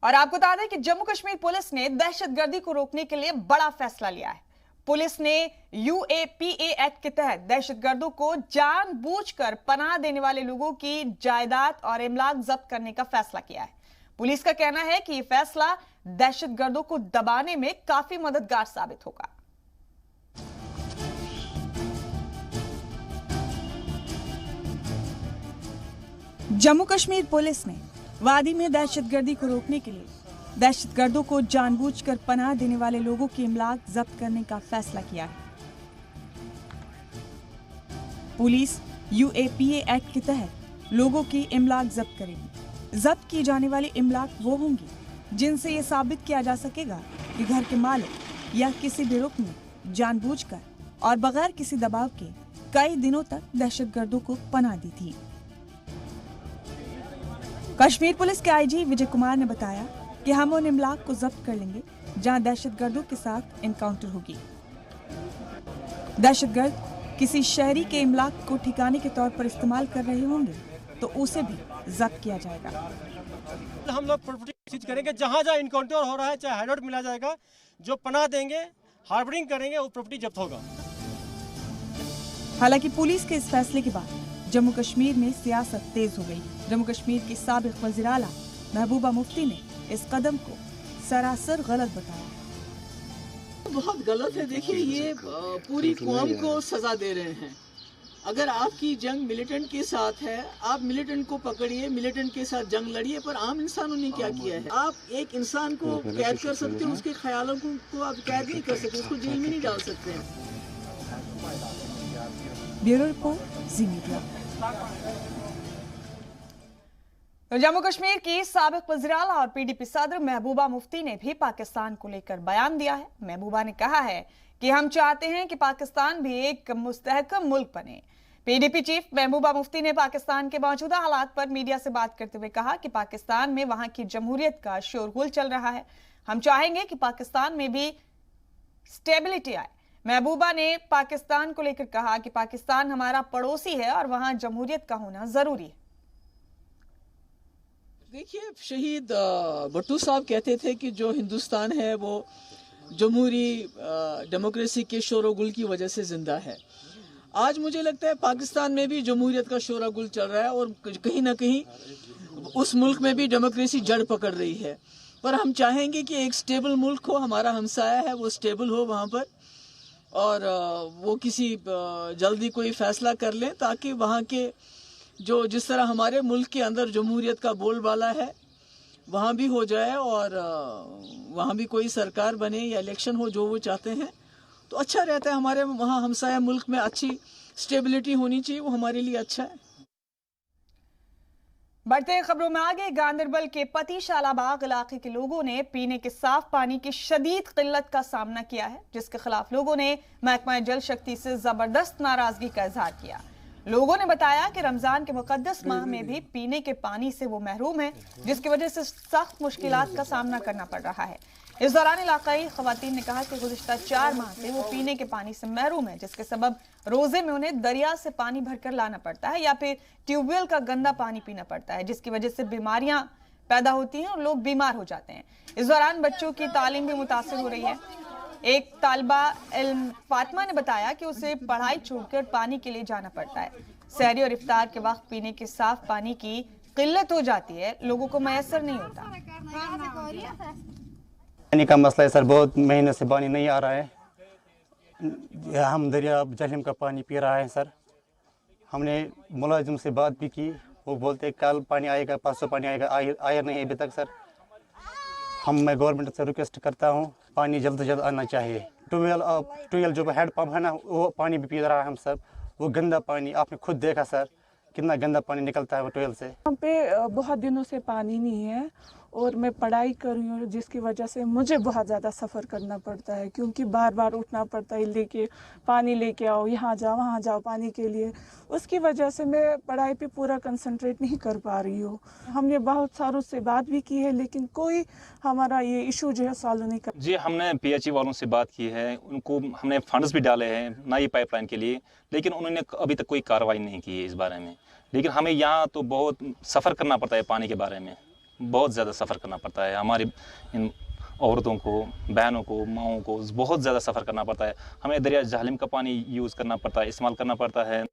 और आपको बता दें कि जम्मू कश्मीर पुलिस ने दहशतगर्दी को रोकने के लिए बड़ा फैसला लिया है। पुलिस ने यूएपीए एक्ट के तहत दहशतगर्दों को जानबूझकर पनाह देने वाले लोगों की जायदाद और इमलाक जब्त करने का फैसला किया है। पुलिस का कहना है कि यह फैसला दहशतगर्दों को दबाने में काफी मददगार साबित होगा। जम्मू कश्मीर पुलिस ने वादी में दहशतगर्दी को रोकने के लिए दहशतगर्दों को जानबूझकर पनाह देने वाले लोगों की इमलाक जब्त करने का फैसला किया है। पुलिस यूएपीए एक्ट के तहत लोगों की इमलाक जब्त करेगी। जब्त की जाने वाली इमलाक वो होंगी जिनसे ये साबित किया जा सकेगा कि घर के मालिक या किसी भी रुकन ने जानबूझकर और बगैर किसी दबाव के कई दिनों तक दहशतगर्दों को पनाह दी थी। कश्मीर पुलिस के आईजी विजय कुमार ने बताया कि हम उन इमलाक को जब्त कर लेंगे जहां दहशतगर्दों के साथ इनकाउंटर होगी। दहशतगर्द किसी शहरी के इमलाक को ठिकाने के तौर पर इस्तेमाल कर रहे होंगे तो उसे भी जब्त किया जाएगा। हम लोग प्रॉपर्टी सीज करेंगे, जहां जहां इनकाउंटर हो रहा है चाहे हाइडआउट मिला जाएगा, जो पनाह देंगे हार्बरिंग करेंगे वो प्रॉपर्टी जब्त होगा। हालांकि पुलिस के इस फैसले के बाद जम्मू कश्मीर में सियासत तेज हो गई। जम्मू कश्मीर की साबिक वज़ीर आला महबूबा मुफ्ती ने इस कदम को सरासर गलत बताया। बहुत गलत है। देखिए, ये पूरी कौम को सजा दे रहे हैं। अगर आपकी जंग मिलिटेंट के साथ है, आप मिलिटेंट को पकड़िए, मिलिटेंट के साथ जंग लड़िए, पर आम इंसानों ने क्या किया है? आप एक इंसान को कैद कर सकते हैं, उसके ख्यालों को आप कैद नहीं कर सकते, उसको जेल में नहीं डाल सकते हैं। ब्यूरो रिपोर्ट, जी मीडिया। तो जम्मू कश्मीर की साबिक वज़ीर आला और पीडीपी सदर महबूबा मुफ्ती ने भी पाकिस्तान को लेकर बयान दिया है। महबूबा ने कहा है कि हम चाहते हैं कि पाकिस्तान भी एक मुस्तहकम मुल्क बने। पीडीपी चीफ महबूबा मुफ्ती ने पाकिस्तान के मौजूदा हालात पर मीडिया से बात करते हुए कहा कि पाकिस्तान में वहां की जमहूरियत का शोरगुल चल रहा है। हम चाहेंगे कि पाकिस्तान में भी स्टेबिलिटी आए। महबूबा ने पाकिस्तान को लेकर कहा कि पाकिस्तान हमारा पड़ोसी है और वहां जमहूरियत का होना जरूरी है। देखिए, शहीद भुट्टो साहब कहते थे कि जो हिंदुस्तान है वो जमहूरी डेमोक्रेसी के शोरगुल की वजह से जिंदा है। आज मुझे लगता है पाकिस्तान में भी जमहूरियत का शोरगुल चल रहा है और कहीं ना कहीं उस मुल्क में भी डेमोक्रेसी जड़ पकड़ रही है। पर हम चाहेंगे कि एक स्टेबल मुल्क हो, हमारा हमसाया है वो स्टेबल हो वहाँ पर, और वो किसी जल्दी कोई फैसला कर लें ताकि वहाँ के जो जिस तरह हमारे मुल्क के अंदर जमहूरियत का बोलबाला है वहाँ भी हो जाए और वहाँ भी कोई सरकार बने या इलेक्शन हो जो वो चाहते हैं तो अच्छा रहता है। हमारे वहाँ हमसाया मुल्क में अच्छी स्टेबिलिटी होनी चाहिए, वो हमारे लिए अच्छा है। बढ़ते खबरों में आगे, गांदरबल के पति शालाबाग इलाके के लोगों ने पीने के साफ पानी की शदीद किल्लत का सामना किया है, जिसके खिलाफ लोगों ने महकमा जल शक्ति से जबरदस्त नाराजगी का इजहार किया। लोगों ने बताया कि रमजान के मुकद्दस माह में भी पीने के पानी से वो महरूम है, जिसकी वजह से सख्त मुश्किलात का सामना करना पड़ रहा है। इस दौरान इलाकाई खवातीन ने कहा कि गुज़िश्ता 4 माह से वो पीने के पानी से महरूम है, जिसके सबब रोजे में उन्हें दरिया से पानी भरकर लाना पड़ता है या फिर ट्यूबवेल का गंदा पानी पीना पड़ता है, जिसकी वजह से बीमारियां पैदा होती हैं और लोग बीमार हो जाते हैं। इस दौरान बच्चों की तालीम भी मुतासिर हो रही है। एक तालिबा इल्म फातिमा ने बताया कि उसे पढ़ाई छोड़कर पानी के लिए जाना पड़ता है। सहरी और इफ्तार के वक्त पीने के साफ पानी की किल्लत हो जाती है, लोगों को मैसर नहीं होता। पानी का मसला है सर, बहुत महीने से पानी नहीं आ रहा है। हम दरिया जहलम का पानी पी रहा है सर। हमने मुलाजिम से बात भी की, वो बोलते कल पानी आएगा, परसों पानी आएगा, आया नहीं अभी तक सर। मैं गवर्नमेंट से रिक्वेस्ट करता हूँ पानी जल्द से जल्द आना चाहिए। ट्यूबवेल जो हेड पंप है ना, वो पानी भी पी रहा है हम सब, वो गंदा पानी आपने खुद देखा सर, कितना गंदा पानी निकलता है वो ट्यूबवेल से। यहाँ पे बहुत दिनों से पानी नहीं है और मैं पढ़ाई कर रही हूँ, जिसकी वजह से मुझे बहुत ज़्यादा सफ़र करना पड़ता है, क्योंकि बार बार उठना पड़ता है, लेके पानी लेके आओ, यहाँ जाओ वहाँ जाओ पानी के लिए। उसकी वजह से मैं पढ़ाई पे पूरा कंसंट्रेट नहीं कर पा रही हूँ। हमने बहुत सारों से बात भी की है, लेकिन कोई हमारा ये इशू जो है सॉल्व नहीं कर। जी, हमने पीएचई वालों से बात की है, उनको हमने फंड्स भी डाले हैं नई पाइपलाइन के लिए, लेकिन उन्होंने अभी तक कोई कार्रवाई नहीं की है इस बारे में। लेकिन हमें यहाँ तो बहुत सफ़र करना पड़ता है पानी के बारे में। बहुत ज़्यादा सफ़र करना पड़ता है। हमारी इन औरतों को, बहनों को, माओं को बहुत ज़्यादा सफ़र करना पड़ता है। हमें दरिया झेलम का पानी यूज़ करना पड़ता है, इस्तेमाल करना पड़ता है।